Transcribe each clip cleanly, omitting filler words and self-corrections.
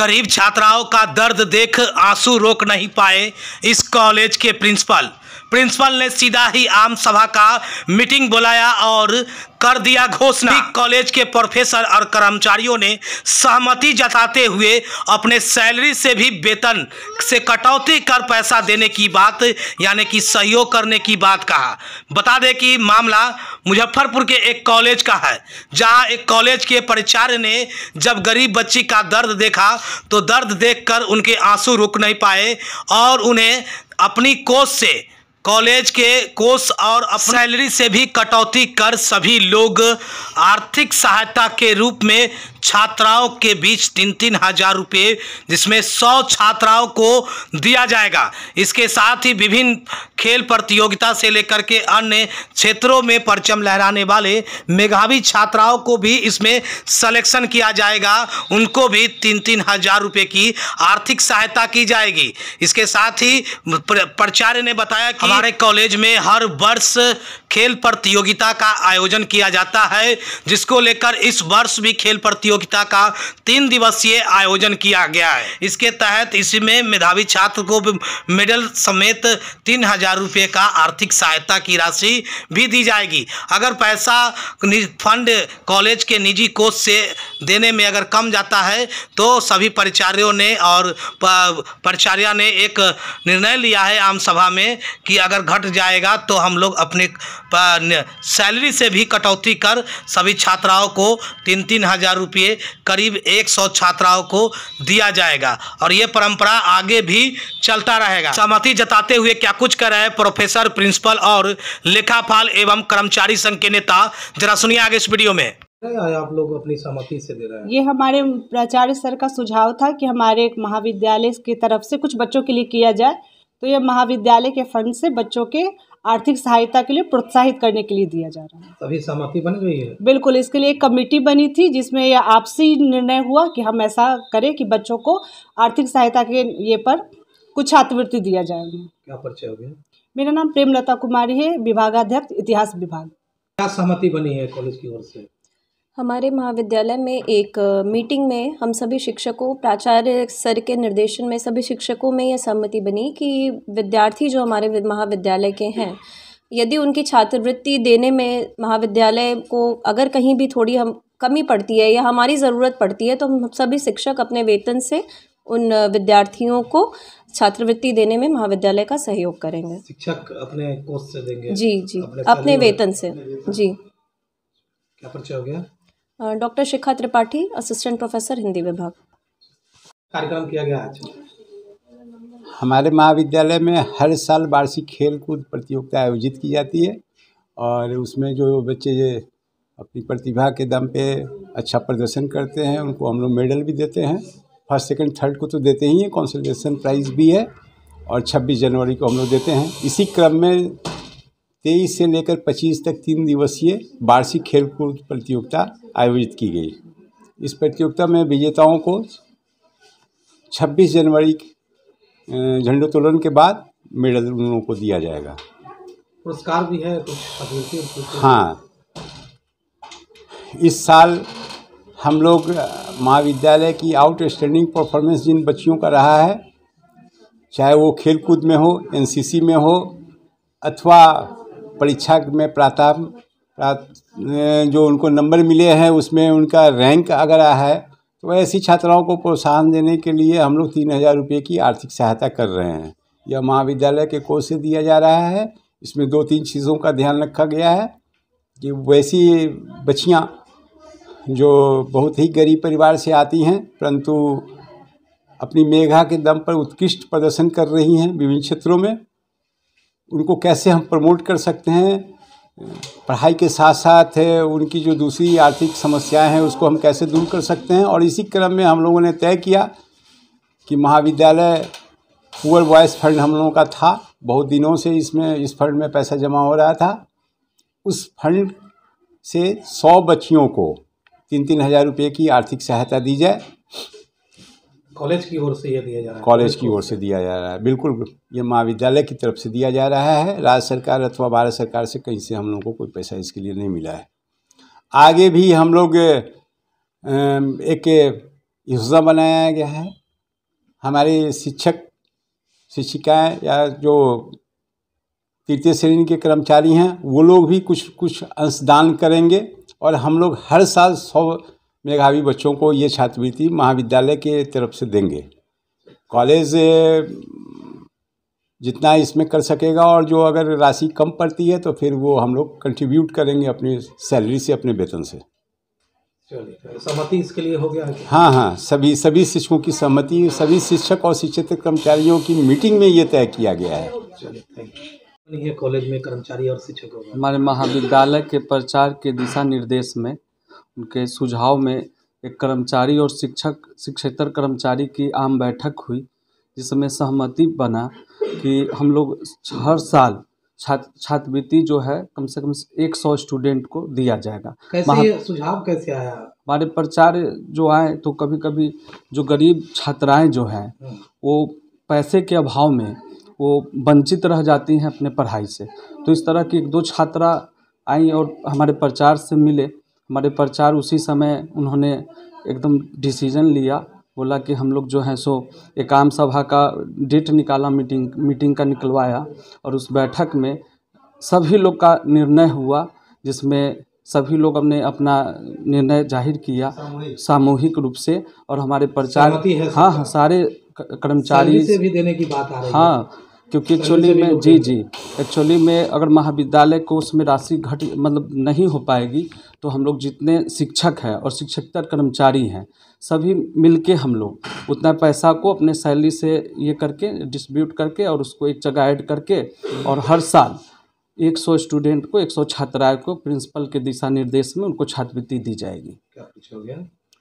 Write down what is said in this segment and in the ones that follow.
गरीब छात्राओं का दर्द देख आंसू रोक नहीं पाए इस कॉलेज के प्रिंसिपल ने सीधा ही आम सभा का मीटिंग बुलाया और कर दिया घोषणा। कॉलेज के प्रोफेसर और कर्मचारियों ने सहमति जताते हुए अपने सैलरी से भी वेतन से कटौती कर पैसा देने की बात यानी कि सहयोग करने की बात कहा। बता दें कि मामला मुजफ्फरपुर के एक कॉलेज का है, जहां एक कॉलेज के प्राचार्य ने जब गरीब बच्ची का दर्द देखा तो दर्द देखकर उनके आंसू रुक नहीं पाए और उन्हें अपनी कोष से, कॉलेज के कोष और सैलरी से भी कटौती कर सभी लोग आर्थिक सहायता के रूप में छात्राओं के बीच 3-3 हज़ार रुपये, जिसमें 100 छात्राओं को दिया जाएगा। इसके साथ ही विभिन्न खेल प्रतियोगिता से लेकर के अन्य क्षेत्रों में परचम लहराने वाले मेधावी छात्राओं को भी इसमें सिलेक्शन किया जाएगा। उनको भी 3-3 हज़ार रुपये की आर्थिक सहायता की जाएगी। इसके साथ ही प्राचार्य ने बताया कि हमारे कॉलेज में हर वर्ष खेल प्रतियोगिता का आयोजन किया जाता है, जिसको लेकर इस वर्ष भी खेल प्रतियोगिता का 3 दिवसीय आयोजन किया गया है। इसके तहत इसमें मेधावी छात्र को मेडल समेत 3 हज़ार रुपये का आर्थिक सहायता की राशि भी दी जाएगी। अगर पैसा फंड कॉलेज के निजी कोष से देने में अगर कम जाता है तो सभी प्राचार्यों ने और प्राचार्या ने एक निर्णय लिया है आम सभा में कि अगर घट जाएगा तो हम लोग अपने सैलरी से भी कटौती कर सभी छात्राओं को 3-3 हज़ार रुपये करीब 100 छात्राओं को दिया जाएगा और ये परंपरा आगे भी चलता रहेगा। सहमति जताते हुए क्या कुछ कर रहे हैं प्रोफेसर, प्रिंसिपल और लेखापाल एवं कर्मचारी संघ के नेता, जरा सुनिए आगे इस वीडियो में। आप लोग अपनी सहमति से दे रहे हैं? ये हमारे प्राचार्य सर का सुझाव था कि हमारे एक महाविद्यालय की तरफ से कुछ बच्चों के लिए किया जाए, तो ये महाविद्यालय के फंड से बच्चों के आर्थिक सहायता के लिए प्रोत्साहित करने के लिए दिया जा रहा है। तभी सहमति बन गई है? बिल्कुल, इसके लिए एक कमेटी बनी थी जिसमें यह आपसी निर्णय हुआ कि हम ऐसा करें कि बच्चों को आर्थिक सहायता के ये पर कुछ छात्रवृत्ति दिया जाए। क्या परिचय हो गया? मेरा नाम प्रेमलता कुमारी है, विभागाध्यक्ष इतिहास विभाग। क्या सहमति बनी है कॉलेज की ओर से? हमारे महाविद्यालय में एक मीटिंग में हम सभी शिक्षकों, प्राचार्य सर के निर्देशन में सभी शिक्षकों में यह सहमति बनी कि विद्यार्थी जो हमारे महाविद्यालय के हैं, यदि उनकी छात्रवृत्ति देने में महाविद्यालय को अगर कहीं भी थोड़ी हम कमी पड़ती है या हमारी ज़रूरत पड़ती है तो हम सभी शिक्षक अपने वेतन से उन विद्यार्थियों को छात्रवृत्ति देने में महाविद्यालय का सहयोग करेंगे। शिक्षक अपने कोष से देंगे? जी, अपने वेतन से। जी। क्या परिचय हो गया? डॉक्टर शिखा त्रिपाठी, असिस्टेंट प्रोफेसर हिंदी विभाग। कार्यक्रम किया गया आज? हमारे महाविद्यालय में हर साल वार्षिक खेल कूद प्रतियोगिता आयोजित की जाती है और उसमें जो बच्चे अपनी प्रतिभा के दम पे अच्छा प्रदर्शन करते हैं उनको हम लोग मेडल भी देते हैं। फर्स्ट, सेकंड, थर्ड को तो देते ही हैं, कंसोलेशन प्राइज़ भी है और 26 जनवरी को हम लोग देते हैं। इसी क्रम में 23 से लेकर 25 तक 3 दिवसीय वार्षिक खेलकूद प्रतियोगिता आयोजित की गई। इस प्रतियोगिता में विजेताओं को 26 जनवरी झंडोत्तोलन के बाद मेडल उन लोगों को दिया जाएगा। पुरस्कार भी है कुछ? हाँ, इस साल हम लोग महाविद्यालय की आउटस्टैंडिंग परफॉर्मेंस जिन बच्चियों का रहा है, चाहे वो खेलकूद में हो, एनसीसी में हो अथवा परीक्षा में जो उनको नंबर मिले हैं उसमें उनका रैंक अगर आया है, तो ऐसी छात्राओं को प्रोत्साहन देने के लिए हम लोग 3 हज़ार रुपये की आर्थिक सहायता कर रहे हैं। यह महाविद्यालय के कोष से दिया जा रहा है। इसमें 2-3 चीज़ों का ध्यान रखा गया है कि वैसी बच्चियाँ जो बहुत ही गरीब परिवार से आती हैं परंतु अपनी मेधा के दम पर उत्कृष्ट प्रदर्शन कर रही हैं विभिन्न क्षेत्रों में, उनको कैसे हम प्रमोट कर सकते हैं, पढ़ाई के साथ साथ उनकी जो दूसरी आर्थिक समस्याएं हैं उसको हम कैसे दूर कर सकते हैं। और इसी क्रम में हम लोगों ने तय किया कि महाविद्यालय पुअर बॉयज़ फंड हम लोगों का था, बहुत दिनों से इस फंड में पैसा जमा हो रहा था, उस फंड से 100 बच्चियों को 3-3 हज़ार रुपये की आर्थिक सहायता दी जाए। कॉलेज की ओर से ये दिया जा रहा है? कॉलेज की ओर से दिया जा रहा है, बिल्कुल। ये महाविद्यालय की तरफ से दिया जा रहा है, राज्य सरकार अथवा भारत सरकार से कहीं से हम लोगों को कोई पैसा इसके लिए नहीं मिला है। आगे भी हम लोग एक योजना बनाया गया है। हमारे शिक्षक शिक्षिकाएं या जो तृतीय श्रेणी के कर्मचारी हैं वो लोग भी कुछ अंशदान करेंगे और हम लोग हर साल 100 मेधावी बच्चों को ये छात्रवृत्ति महाविद्यालय के तरफ से देंगे। कॉलेज जितना इसमें कर सकेगा और जो अगर राशि कम पड़ती है तो फिर वो हम लोग कंट्रीब्यूट करेंगे अपनी सैलरी से, अपने वेतन से। चलिए, सहमति इसके लिए हो गया है? हाँ, सभी शिक्षकों की सहमति, सभी शिक्षक और शिक्षित कर्मचारियों की मीटिंग में ये तय किया गया है। चलिए, थैंक यू। ये कॉलेज में कर्मचारी और शिक्षकों का हमारे महाविद्यालय के प्रचार के दिशा निर्देश में उनके सुझाव में एक कर्मचारी और शिक्षेतर कर्मचारी की आम बैठक हुई, जिसमें सहमति बना कि हम लोग हर साल छात्रवृत्ति जो है कम से कम 100 स्टूडेंट को दिया जाएगा। कैसे सुझाव कैसे आया? हमारे प्रचार जो आए तो कभी कभी जो गरीब छात्राएं जो हैं वो पैसे के अभाव में वो वंचित रह जाती हैं अपने पढ़ाई से। तो इस तरह की 1-2 छात्रा आई और हमारे प्रचार से मिले। हमारे प्रचार उसी समय उन्होंने एकदम डिसीजन लिया, बोला कि हम लोग जो है सो एक आम सभा का डेट निकाला, मीटिंग का निकलवाया और उस बैठक में सभी लोग का निर्णय हुआ, जिसमें सभी लोग हमने अपना निर्णय जाहिर किया सामूहिक रूप से। और हमारे प्रचार हाँ सारे कर्मचारी से भी देने की बात आ रही है। हाँ, क्योंकि एक्चुअली में एक्चुअली में अगर महाविद्यालय को उसमें राशि मतलब नहीं हो पाएगी तो हम लोग जितने शिक्षक हैं और शिक्षकेतर कर्मचारी हैं सभी मिलके हम लोग उतना पैसा को अपने सैलरी से ये करके डिस्ट्रीब्यूट करके और उसको एक जगह ऐड करके और हर साल 100 स्टूडेंट को 100 छात्राओं को प्रिंसिपल के दिशा निर्देश में उनको छात्रवृत्ति दी जाएगी। क्या पूछा हो गया?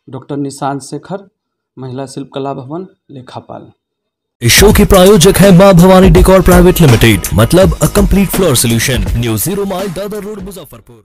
डॉक्टर निशांत शेखर, महिला शिल्पकला भवन, लेखापाल। इस शो के प्रायोजक है मां भवानी डेकोर प्राइवेट लिमिटेड, मतलब a complete floor solution, new 0 mile Dadar road, Muzaffarpur.